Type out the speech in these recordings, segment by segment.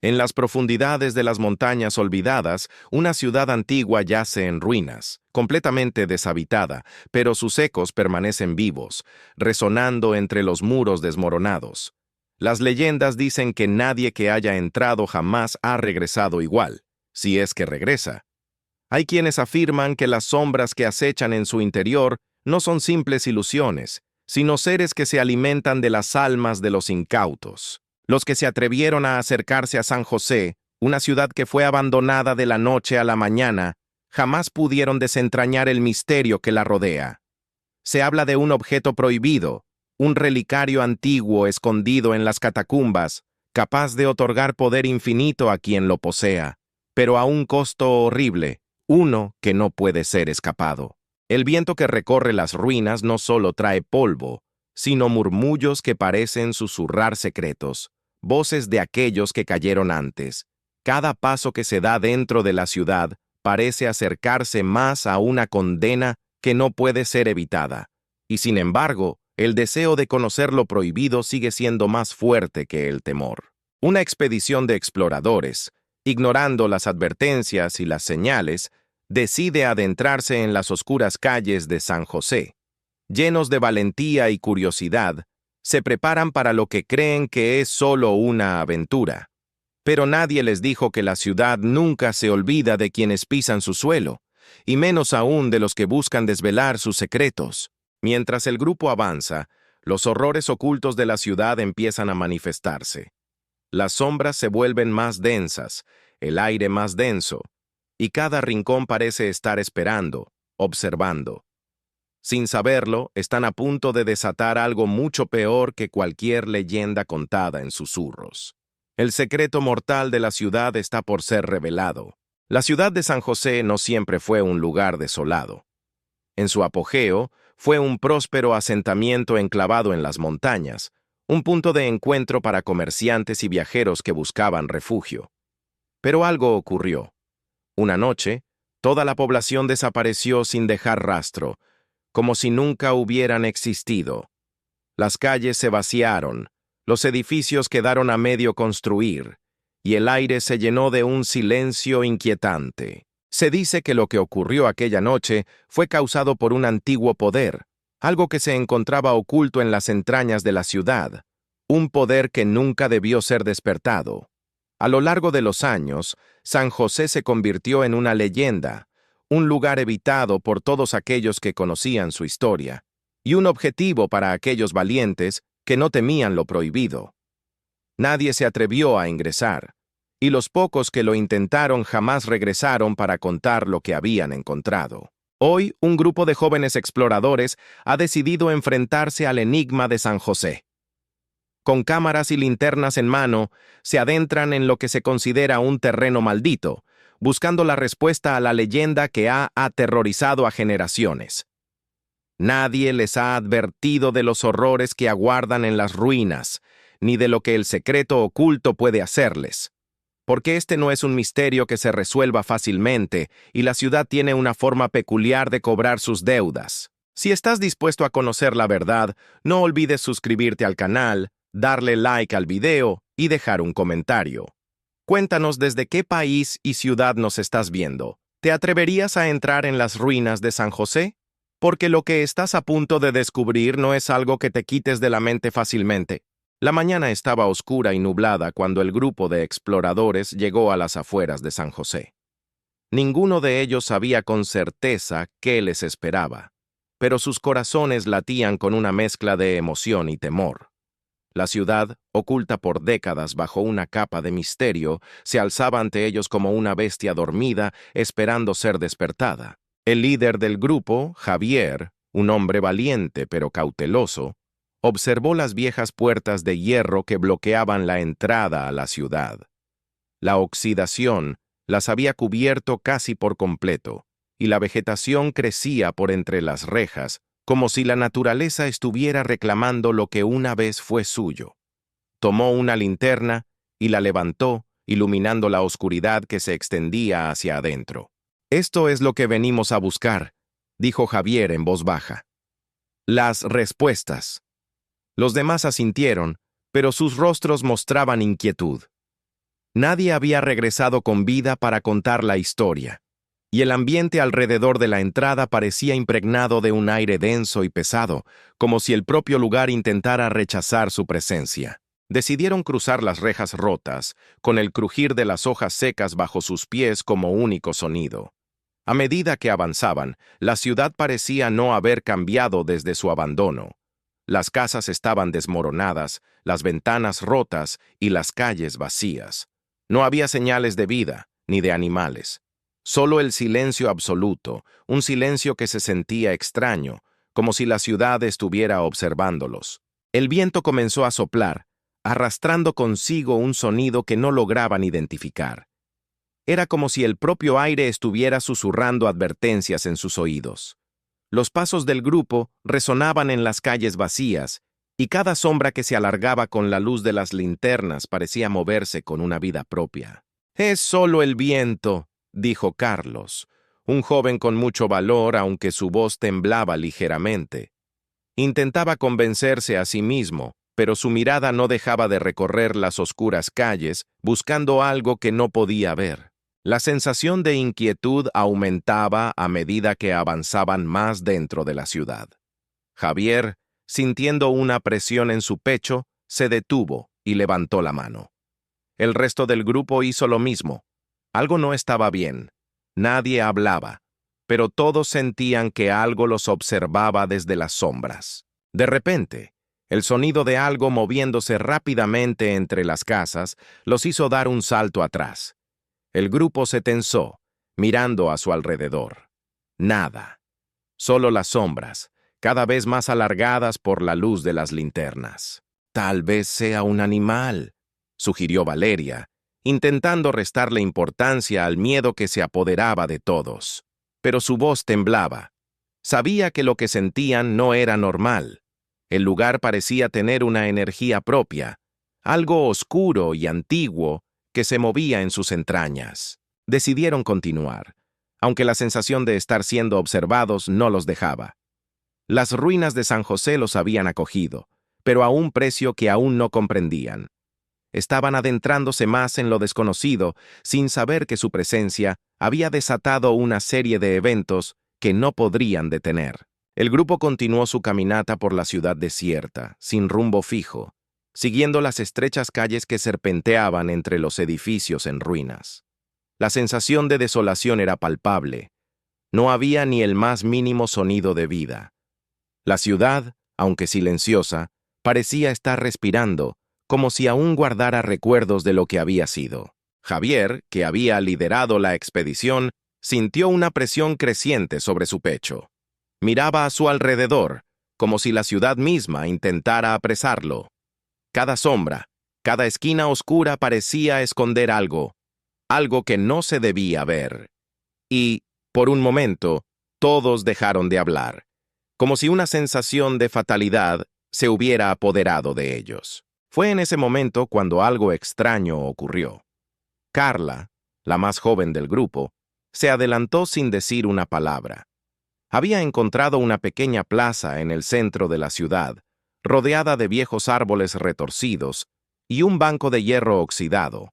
En las profundidades de las montañas olvidadas, una ciudad antigua yace en ruinas, completamente deshabitada, pero sus ecos permanecen vivos, resonando entre los muros desmoronados. Las leyendas dicen que nadie que haya entrado jamás ha regresado igual, si es que regresa. Hay quienes afirman que las sombras que acechan en su interior no son simples ilusiones, sino seres que se alimentan de las almas de los incautos. Los que se atrevieron a acercarse a San José, una ciudad que fue abandonada de la noche a la mañana, jamás pudieron desentrañar el misterio que la rodea. Se habla de un objeto prohibido, un relicario antiguo escondido en las catacumbas, capaz de otorgar poder infinito a quien lo posea, pero a un costo horrible, uno que no puede ser escapado. El viento que recorre las ruinas no solo trae polvo, sino murmullos que parecen susurrar secretos, voces de aquellos que cayeron antes. Cada paso que se da dentro de la ciudad parece acercarse más a una condena que no puede ser evitada. Y sin embargo, el deseo de conocer lo prohibido sigue siendo más fuerte que el temor. Una expedición de exploradores, ignorando las advertencias y las señales, decide adentrarse en las oscuras calles de San José. Llenos de valentía y curiosidad, se preparan para lo que creen que es solo una aventura. Pero nadie les dijo que la ciudad nunca se olvida de quienes pisan su suelo, y menos aún de los que buscan desvelar sus secretos. Mientras el grupo avanza, los horrores ocultos de la ciudad empiezan a manifestarse. Las sombras se vuelven más densas, el aire más denso, y cada rincón parece estar esperando, observando. Sin saberlo, están a punto de desatar algo mucho peor que cualquier leyenda contada en susurros. El secreto mortal de la ciudad está por ser revelado. La ciudad de San José no siempre fue un lugar desolado. En su apogeo, fue un próspero asentamiento enclavado en las montañas, un punto de encuentro para comerciantes y viajeros que buscaban refugio. Pero algo ocurrió. Una noche, toda la población desapareció sin dejar rastro, como si nunca hubieran existido. Las calles se vaciaron, los edificios quedaron a medio construir, y el aire se llenó de un silencio inquietante. Se dice que lo que ocurrió aquella noche fue causado por un antiguo poder, algo que se encontraba oculto en las entrañas de la ciudad, un poder que nunca debió ser despertado. A lo largo de los años, San José se convirtió en una leyenda, un lugar evitado por todos aquellos que conocían su historia, y un objetivo para aquellos valientes que no temían lo prohibido. Nadie se atrevió a ingresar, y los pocos que lo intentaron jamás regresaron para contar lo que habían encontrado. Hoy, un grupo de jóvenes exploradores ha decidido enfrentarse al enigma de San José. Con cámaras y linternas en mano, se adentran en lo que se considera un terreno maldito, buscando la respuesta a la leyenda que ha aterrorizado a generaciones. Nadie les ha advertido de los horrores que aguardan en las ruinas, ni de lo que el secreto oculto puede hacerles. Porque este no es un misterio que se resuelva fácilmente, y la ciudad tiene una forma peculiar de cobrar sus deudas. Si estás dispuesto a conocer la verdad, no olvides suscribirte al canal, darle like al video y dejar un comentario. Cuéntanos desde qué país y ciudad nos estás viendo. ¿Te atreverías a entrar en las ruinas de San José? Porque lo que estás a punto de descubrir no es algo que te quites de la mente fácilmente. La mañana estaba oscura y nublada cuando el grupo de exploradores llegó a las afueras de San José. Ninguno de ellos sabía con certeza qué les esperaba, pero sus corazones latían con una mezcla de emoción y temor. La ciudad, oculta por décadas bajo una capa de misterio, se alzaba ante ellos como una bestia dormida esperando ser despertada. El líder del grupo, Javier, un hombre valiente pero cauteloso, observó las viejas puertas de hierro que bloqueaban la entrada a la ciudad. La oxidación las había cubierto casi por completo, y la vegetación crecía por entre las rejas, como si la naturaleza estuviera reclamando lo que una vez fue suyo. Tomó una linterna y la levantó, iluminando la oscuridad que se extendía hacia adentro. «Esto es lo que venimos a buscar», dijo Javier en voz baja. «Las respuestas». Los demás asintieron, pero sus rostros mostraban inquietud. Nadie había regresado con vida para contar la historia, y el ambiente alrededor de la entrada parecía impregnado de un aire denso y pesado, como si el propio lugar intentara rechazar su presencia. Decidieron cruzar las rejas rotas, con el crujir de las hojas secas bajo sus pies como único sonido. A medida que avanzaban, la ciudad parecía no haber cambiado desde su abandono. Las casas estaban desmoronadas, las ventanas rotas y las calles vacías. No había señales de vida, ni de animales. Solo el silencio absoluto, un silencio que se sentía extraño, como si la ciudad estuviera observándolos. El viento comenzó a soplar, arrastrando consigo un sonido que no lograban identificar. Era como si el propio aire estuviera susurrando advertencias en sus oídos. Los pasos del grupo resonaban en las calles vacías, y cada sombra que se alargaba con la luz de las linternas parecía moverse con una vida propia. «Es solo el viento», dijo Carlos, un joven con mucho valor, aunque su voz temblaba ligeramente. Intentaba convencerse a sí mismo, pero su mirada no dejaba de recorrer las oscuras calles, buscando algo que no podía ver. La sensación de inquietud aumentaba a medida que avanzaban más dentro de la ciudad. Javier, sintiendo una presión en su pecho, se detuvo y levantó la mano. El resto del grupo hizo lo mismo. Algo no estaba bien. Nadie hablaba, pero todos sentían que algo los observaba desde las sombras. De repente, el sonido de algo moviéndose rápidamente entre las casas los hizo dar un salto atrás. El grupo se tensó, mirando a su alrededor. Nada. Solo las sombras, cada vez más alargadas por la luz de las linternas. «Tal vez sea un animal», sugirió Valeria, intentando restarle importancia al miedo que se apoderaba de todos. Pero su voz temblaba. Sabía que lo que sentían no era normal. El lugar parecía tener una energía propia, algo oscuro y antiguo que se movía en sus entrañas. Decidieron continuar, aunque la sensación de estar siendo observados no los dejaba. Las ruinas de San José los habían acogido, pero a un precio que aún no comprendían. Estaban adentrándose más en lo desconocido, sin saber que su presencia había desatado una serie de eventos que no podrían detener. El grupo continuó su caminata por la ciudad desierta, sin rumbo fijo, siguiendo las estrechas calles que serpenteaban entre los edificios en ruinas. La sensación de desolación era palpable. No había ni el más mínimo sonido de vida. La ciudad, aunque silenciosa, parecía estar respirando, como si aún guardara recuerdos de lo que había sido. Javier, que había liderado la expedición, sintió una presión creciente sobre su pecho. Miraba a su alrededor, como si la ciudad misma intentara apresarlo. Cada sombra, cada esquina oscura parecía esconder algo, algo que no se debía ver. Y, por un momento, todos dejaron de hablar, como si una sensación de fatalidad se hubiera apoderado de ellos. Fue en ese momento cuando algo extraño ocurrió. Carla, la más joven del grupo, se adelantó sin decir una palabra. Había encontrado una pequeña plaza en el centro de la ciudad, rodeada de viejos árboles retorcidos y un banco de hierro oxidado.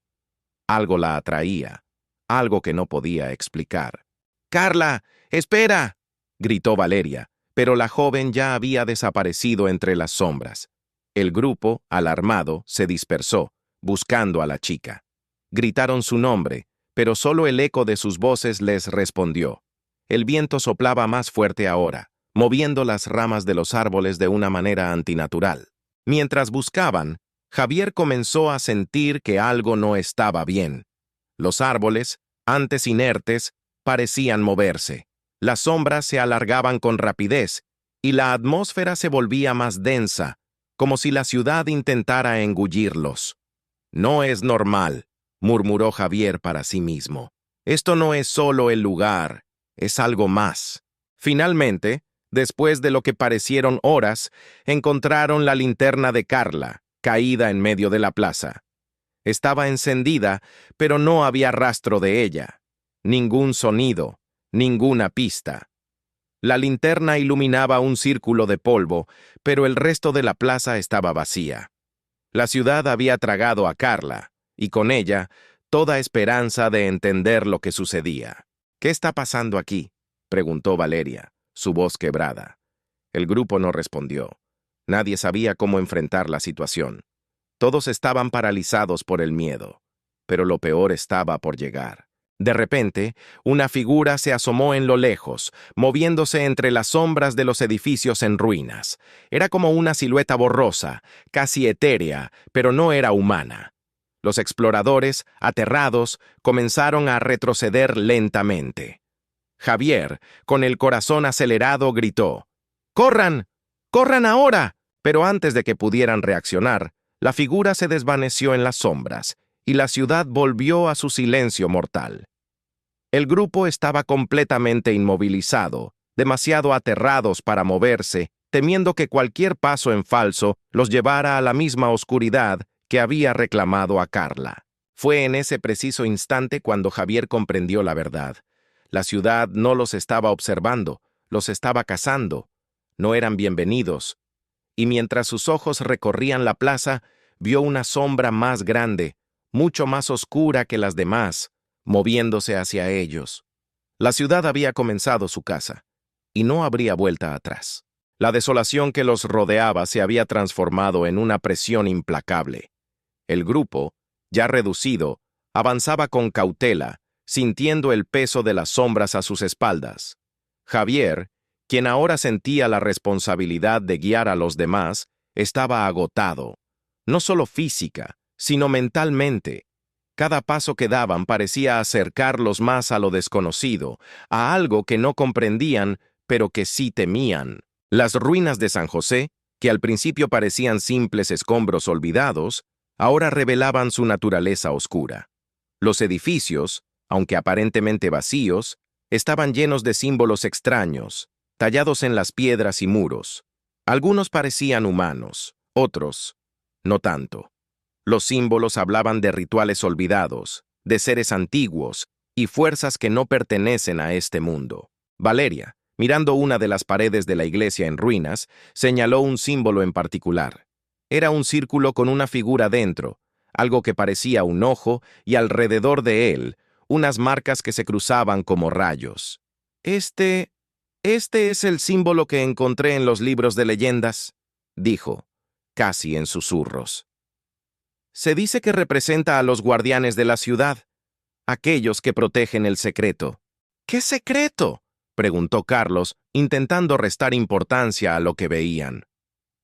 Algo la atraía, algo que no podía explicar. «¡Carla, espera!», gritó Valeria, pero la joven ya había desaparecido entre las sombras. El grupo, alarmado, se dispersó, buscando a la chica. Gritaron su nombre, pero solo el eco de sus voces les respondió. El viento soplaba más fuerte ahora, moviendo las ramas de los árboles de una manera antinatural. Mientras buscaban, Javier comenzó a sentir que algo no estaba bien. Los árboles, antes inertes, parecían moverse. Las sombras se alargaban con rapidez, y la atmósfera se volvía más densa, como si la ciudad intentara engullirlos. «No es normal», murmuró Javier para sí mismo. «Esto no es solo el lugar, es algo más». Finalmente, después de lo que parecieron horas, encontraron la linterna de Carla, caída en medio de la plaza. Estaba encendida, pero no había rastro de ella. Ningún sonido, ninguna pista. La linterna iluminaba un círculo de polvo, pero el resto de la plaza estaba vacía. La ciudad había tragado a Carla, y con ella toda esperanza de entender lo que sucedía. ¿Qué está pasando aquí?, preguntó Valeria, su voz quebrada. El grupo no respondió. Nadie sabía cómo enfrentar la situación. Todos estaban paralizados por el miedo, pero lo peor estaba por llegar. De repente, una figura se asomó en lo lejos, moviéndose entre las sombras de los edificios en ruinas. Era como una silueta borrosa, casi etérea, pero no era humana. Los exploradores, aterrados, comenzaron a retroceder lentamente. Javier, con el corazón acelerado, gritó: ¡Corran! ¡Corran ahora! Pero antes de que pudieran reaccionar, la figura se desvaneció en las sombras, y la ciudad volvió a su silencio mortal. El grupo estaba completamente inmovilizado, demasiado aterrados para moverse, temiendo que cualquier paso en falso los llevara a la misma oscuridad que había reclamado a Carla. Fue en ese preciso instante cuando Javier comprendió la verdad. La ciudad no los estaba observando, los estaba cazando. No eran bienvenidos. Y mientras sus ojos recorrían la plaza, vio una sombra más grande, mucho más oscura que las demás, moviéndose hacia ellos. La ciudad había comenzado su caza, y no habría vuelta atrás. La desolación que los rodeaba se había transformado en una presión implacable. El grupo, ya reducido, avanzaba con cautela, sintiendo el peso de las sombras a sus espaldas. Javier, quien ahora sentía la responsabilidad de guiar a los demás, estaba agotado, no solo física, sino mentalmente. Cada paso que daban parecía acercarlos más a lo desconocido, a algo que no comprendían, pero que sí temían. Las ruinas de San José, que al principio parecían simples escombros olvidados, ahora revelaban su naturaleza oscura. Los edificios, aunque aparentemente vacíos, estaban llenos de símbolos extraños, tallados en las piedras y muros. Algunos parecían humanos, otros no tanto. Los símbolos hablaban de rituales olvidados, de seres antiguos y fuerzas que no pertenecen a este mundo. Valeria, mirando una de las paredes de la iglesia en ruinas, señaló un símbolo en particular. Era un círculo con una figura dentro, algo que parecía un ojo, y alrededor de él, unas marcas que se cruzaban como rayos. Este es el símbolo que encontré en los libros de leyendas, dijo, casi en susurros. Se dice que representa a los guardianes de la ciudad, aquellos que protegen el secreto. ¿Qué secreto?, preguntó Carlos, intentando restar importancia a lo que veían.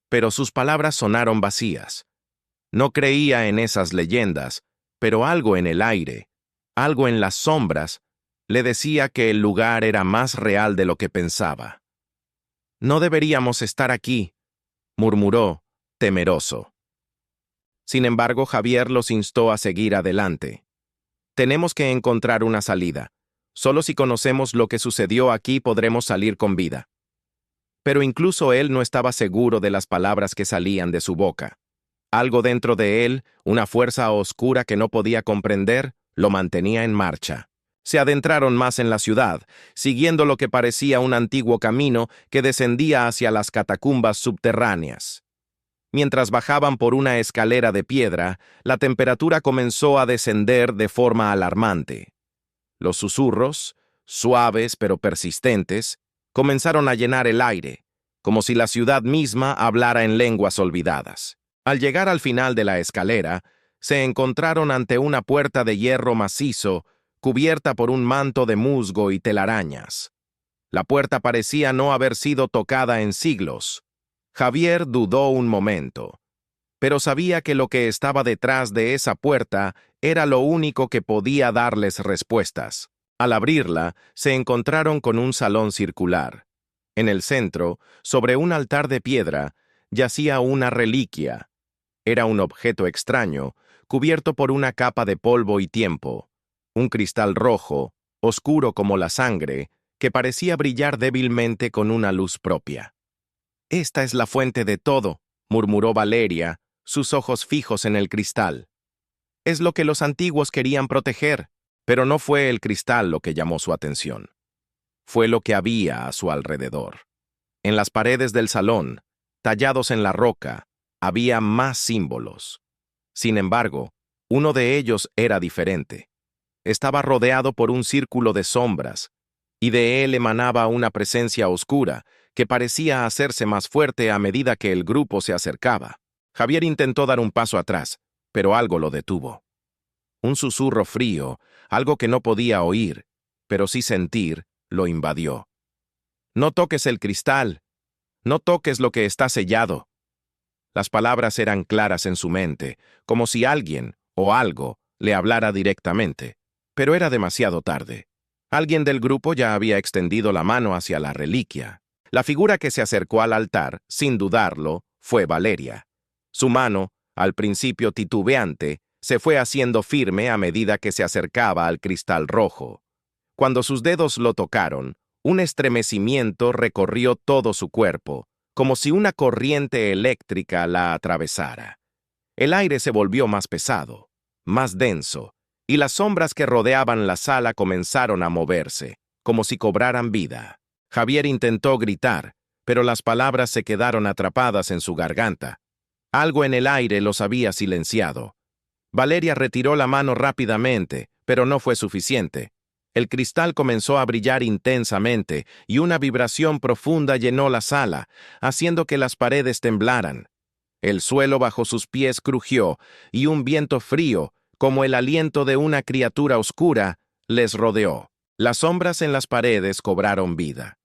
Pero sus palabras sonaron vacías. No creía en esas leyendas, pero algo en el aire, algo en las sombras, le decía que el lugar era más real de lo que pensaba. «No deberíamos estar aquí», murmuró, temeroso. Sin embargo, Javier los instó a seguir adelante. «Tenemos que encontrar una salida. Solo si conocemos lo que sucedió aquí podremos salir con vida». Pero incluso él no estaba seguro de las palabras que salían de su boca. Algo dentro de él, una fuerza oscura que no podía comprender, lo mantenía en marcha. Se adentraron más en la ciudad, siguiendo lo que parecía un antiguo camino que descendía hacia las catacumbas subterráneas. Mientras bajaban por una escalera de piedra, la temperatura comenzó a descender de forma alarmante. Los susurros, suaves pero persistentes, comenzaron a llenar el aire, como si la ciudad misma hablara en lenguas olvidadas. Al llegar al final de la escalera, se encontraron ante una puerta de hierro macizo, cubierta por un manto de musgo y telarañas. La puerta parecía no haber sido tocada en siglos. Javier dudó un momento, pero sabía que lo que estaba detrás de esa puerta era lo único que podía darles respuestas. Al abrirla, se encontraron con un salón circular. En el centro, sobre un altar de piedra, yacía una reliquia. Era un objeto extraño, cubierto por una capa de polvo y tiempo. Un cristal rojo, oscuro como la sangre, que parecía brillar débilmente con una luz propia. «Esta es la fuente de todo», murmuró Valeria, sus ojos fijos en el cristal. «Es lo que los antiguos querían proteger», pero no fue el cristal lo que llamó su atención. Fue lo que había a su alrededor. En las paredes del salón, tallados en la roca, había más símbolos. Sin embargo, Uno de ellos era diferente. Estaba rodeado por un círculo de sombras, y de él emanaba una presencia oscura que parecía hacerse más fuerte a medida que el grupo se acercaba. Javier intentó dar un paso atrás, pero algo lo detuvo. Un susurro frío, algo que no podía oír, pero sí sentir, lo invadió. «No toques el cristal. No toques lo que está sellado». Las palabras eran claras en su mente, como si alguien o algo le hablara directamente, pero era demasiado tarde. Alguien del grupo ya había extendido la mano hacia la reliquia. La figura que se acercó al altar, sin dudarlo, fue Valeria. Su mano, al principio titubeante, se fue haciendo firme a medida que se acercaba al cristal rojo. Cuando sus dedos lo tocaron, un estremecimiento recorrió todo su cuerpo, como si una corriente eléctrica la atravesara. El aire se volvió más pesado, más denso, y las sombras que rodeaban la sala comenzaron a moverse, como si cobraran vida. Javier intentó gritar, pero las palabras se quedaron atrapadas en su garganta. Algo en el aire los había silenciado. Valeria retiró la mano rápidamente, pero no fue suficiente. El cristal comenzó a brillar intensamente y una vibración profunda llenó la sala, haciendo que las paredes temblaran. El suelo bajo sus pies crujió y un viento frío, como el aliento de una criatura oscura, les rodeó. Las sombras en las paredes cobraron vida.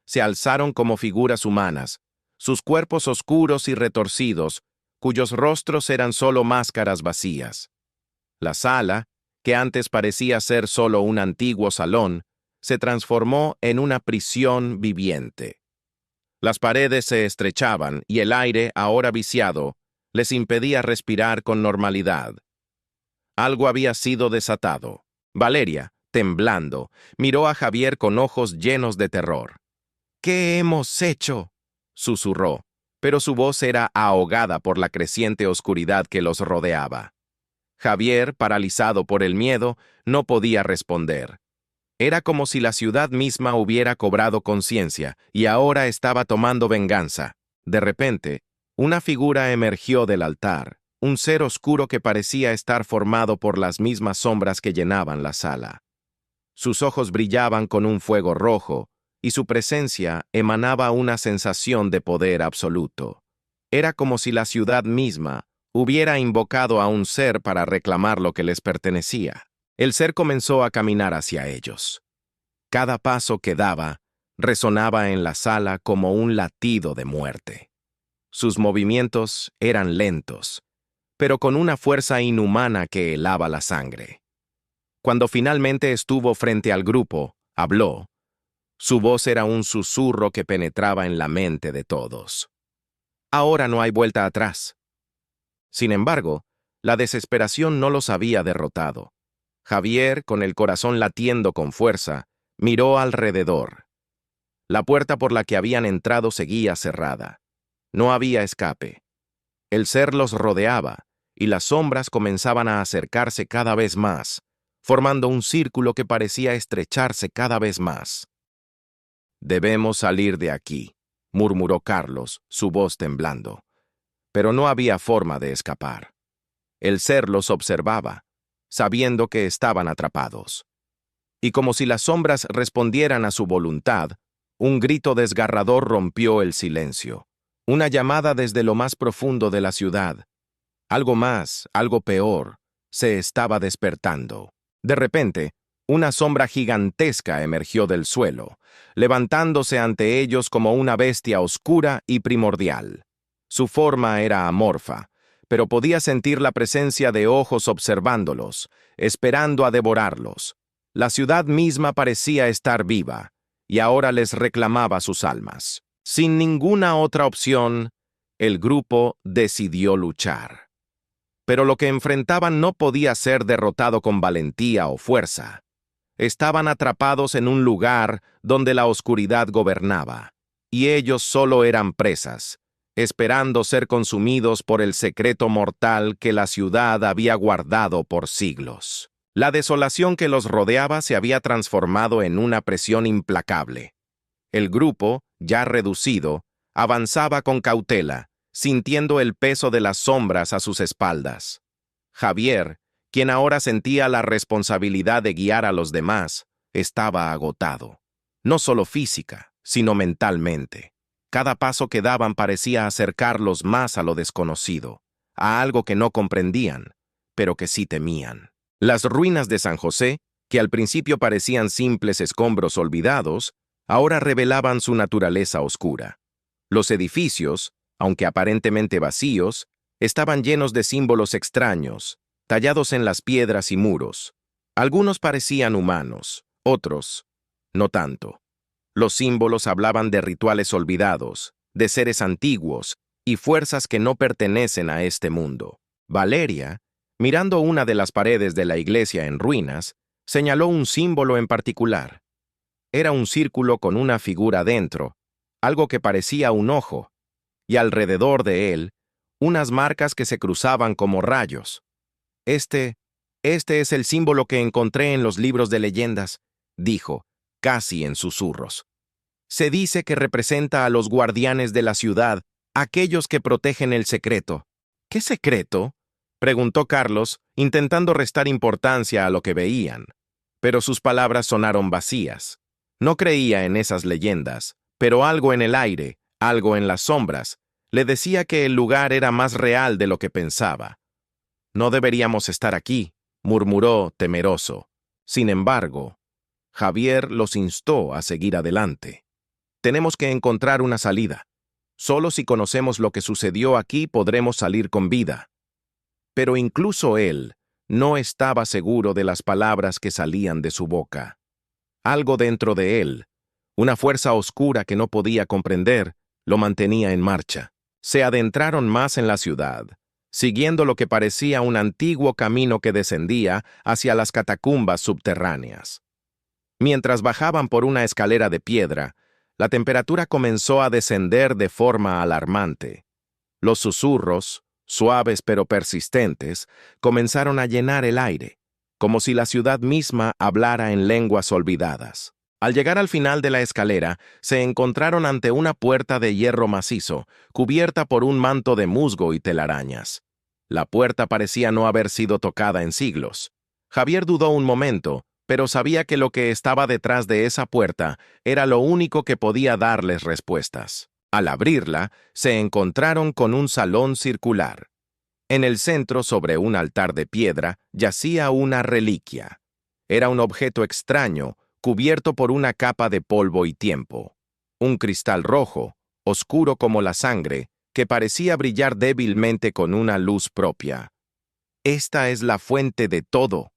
Se alzaron como figuras humanas, sus cuerpos oscuros y retorcidos, cuyos rostros eran solo máscaras vacías. La sala, que antes parecía ser solo un antiguo salón, se transformó en una prisión viviente. Las paredes se estrechaban y el aire, ahora viciado, les impedía respirar con normalidad. Algo había sido desatado. Valeria, temblando, miró a Javier con ojos llenos de terror. «¿Qué hemos hecho?», susurró, pero su voz era ahogada por la creciente oscuridad que los rodeaba. Javier, paralizado por el miedo, no podía responder. Era como si la ciudad misma hubiera cobrado conciencia y ahora estaba tomando venganza. De repente, una figura emergió del altar, un ser oscuro que parecía estar formado por las mismas sombras que llenaban la sala. Sus ojos brillaban con un fuego rojo, y su presencia emanaba una sensación de poder absoluto. Era como si la ciudad misma hubiera invocado a un ser para reclamar lo que les pertenecía. El ser comenzó a caminar hacia ellos. Cada paso que daba resonaba en la sala como un latido de muerte. Sus movimientos eran lentos, pero con una fuerza inhumana que helaba la sangre. Cuando finalmente estuvo frente al grupo, habló. Su voz era un susurro que penetraba en la mente de todos. Ahora no hay vuelta atrás. Sin embargo, la desesperación no los había derrotado. Javier, con el corazón latiendo con fuerza, miró alrededor. La puerta por la que habían entrado seguía cerrada. No había escape. El ser los rodeaba, y las sombras comenzaban a acercarse cada vez más, formando un círculo que parecía estrecharse cada vez más. «Debemos salir de aquí», murmuró Carlos, su voz temblando. Pero no había forma de escapar. El ser los observaba, sabiendo que estaban atrapados. Y como si las sombras respondieran a su voluntad, un grito desgarrador rompió el silencio. Una llamada desde lo más profundo de la ciudad. Algo más, algo peor, se estaba despertando. De repente, una sombra gigantesca emergió del suelo, levantándose ante ellos como una bestia oscura y primordial. Su forma era amorfa, pero podía sentir la presencia de ojos observándolos, esperando a devorarlos. La ciudad misma parecía estar viva, y ahora les reclamaba sus almas. Sin ninguna otra opción, el grupo decidió luchar. Pero lo que enfrentaban no podía ser derrotado con valentía o fuerza. Estaban atrapados en un lugar donde la oscuridad gobernaba, y ellos solo eran presas, esperando ser consumidos por el secreto mortal que la ciudad había guardado por siglos. La desolación que los rodeaba se había transformado en una presión implacable. El grupo, ya reducido, avanzaba con cautela, sintiendo el peso de las sombras a sus espaldas. Javier, quien ahora sentía la responsabilidad de guiar a los demás, estaba agotado. No solo física, sino mentalmente. Cada paso que daban parecía acercarlos más a lo desconocido, a algo que no comprendían, pero que sí temían. Las ruinas de San José, que al principio parecían simples escombros olvidados, ahora revelaban su naturaleza oscura. Los edificios, aunque aparentemente vacíos, estaban llenos de símbolos extraños, tallados en las piedras y muros. Algunos parecían humanos, otros, no tanto. Los símbolos hablaban de rituales olvidados, de seres antiguos y fuerzas que no pertenecen a este mundo. Valeria, mirando una de las paredes de la iglesia en ruinas, señaló un símbolo en particular. Era un círculo con una figura dentro, algo que parecía un ojo, y alrededor de él, unas marcas que se cruzaban como rayos. Este es el símbolo que encontré en los libros de leyendas, dijo, casi en susurros. Se dice que representa a los guardianes de la ciudad, aquellos que protegen el secreto. ¿Qué secreto?, preguntó Carlos, intentando restar importancia a lo que veían. Pero sus palabras sonaron vacías. No creía en esas leyendas, pero algo en el aire, algo en las sombras, le decía que el lugar era más real de lo que pensaba. No deberíamos estar aquí, murmuró temeroso. Sin embargo, Javier los instó a seguir adelante. Tenemos que encontrar una salida. Solo si conocemos lo que sucedió aquí podremos salir con vida. Pero incluso él no estaba seguro de las palabras que salían de su boca. Algo dentro de él, una fuerza oscura que no podía comprender, lo mantenía en marcha. Se adentraron más en la ciudad, siguiendo lo que parecía un antiguo camino que descendía hacia las catacumbas subterráneas. Mientras bajaban por una escalera de piedra, la temperatura comenzó a descender de forma alarmante. Los susurros, suaves pero persistentes, comenzaron a llenar el aire, como si la ciudad misma hablara en lenguas olvidadas. Al llegar al final de la escalera, se encontraron ante una puerta de hierro macizo, cubierta por un manto de musgo y telarañas. La puerta parecía no haber sido tocada en siglos. Javier dudó un momento, pero sabía que lo que estaba detrás de esa puerta era lo único que podía darles respuestas. Al abrirla, se encontraron con un salón circular. En el centro, sobre un altar de piedra, yacía una reliquia. Era un objeto extraño, cubierto por una capa de polvo y tiempo. Un cristal rojo, oscuro como la sangre, que parecía brillar débilmente con una luz propia. «Esta es la fuente de todo»,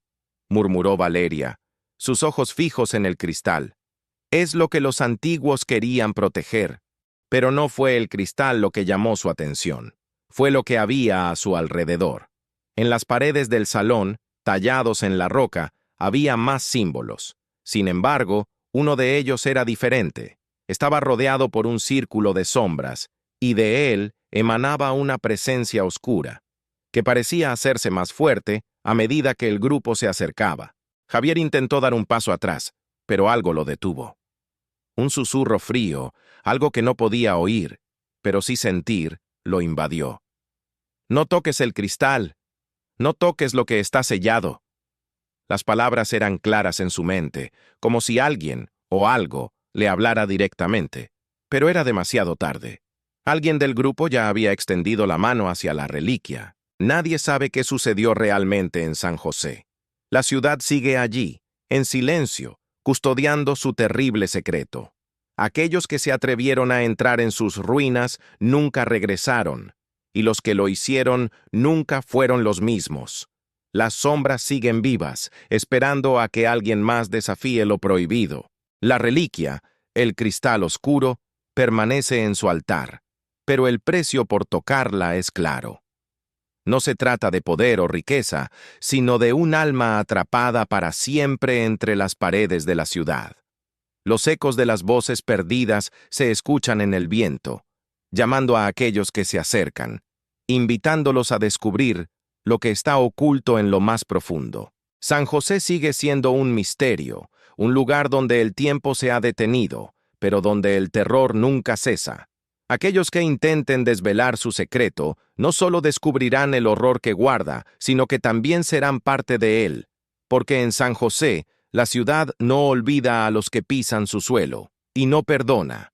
murmuró Valeria, sus ojos fijos en el cristal. «Es lo que los antiguos querían proteger». Pero no fue el cristal lo que llamó su atención. Fue lo que había a su alrededor. En las paredes del salón, tallados en la roca, había más símbolos. Sin embargo, uno de ellos era diferente. Estaba rodeado por un círculo de sombras, y de él emanaba una presencia oscura, que parecía hacerse más fuerte a medida que el grupo se acercaba. Javier intentó dar un paso atrás, pero algo lo detuvo. Un susurro frío, algo que no podía oír, pero sí sentir, lo invadió. «No toques el cristal. No toques lo que está sellado». Las palabras eran claras en su mente, como si alguien o algo le hablara directamente, pero era demasiado tarde. Alguien del grupo ya había extendido la mano hacia la reliquia. Nadie sabe qué sucedió realmente en San José. La ciudad sigue allí, en silencio, custodiando su terrible secreto. Aquellos que se atrevieron a entrar en sus ruinas nunca regresaron, y los que lo hicieron nunca fueron los mismos. Las sombras siguen vivas, esperando a que alguien más desafíe lo prohibido. La reliquia, el cristal oscuro, permanece en su altar, pero el precio por tocarla es claro. No se trata de poder o riqueza, sino de un alma atrapada para siempre entre las paredes de la ciudad. Los ecos de las voces perdidas se escuchan en el viento, llamando a aquellos que se acercan, invitándolos a descubrir lo que está oculto en lo más profundo. San José sigue siendo un misterio, un lugar donde el tiempo se ha detenido, pero donde el terror nunca cesa. Aquellos que intenten desvelar su secreto no solo descubrirán el horror que guarda, sino que también serán parte de él, porque en San José, la ciudad no olvida a los que pisan su suelo, y no perdona.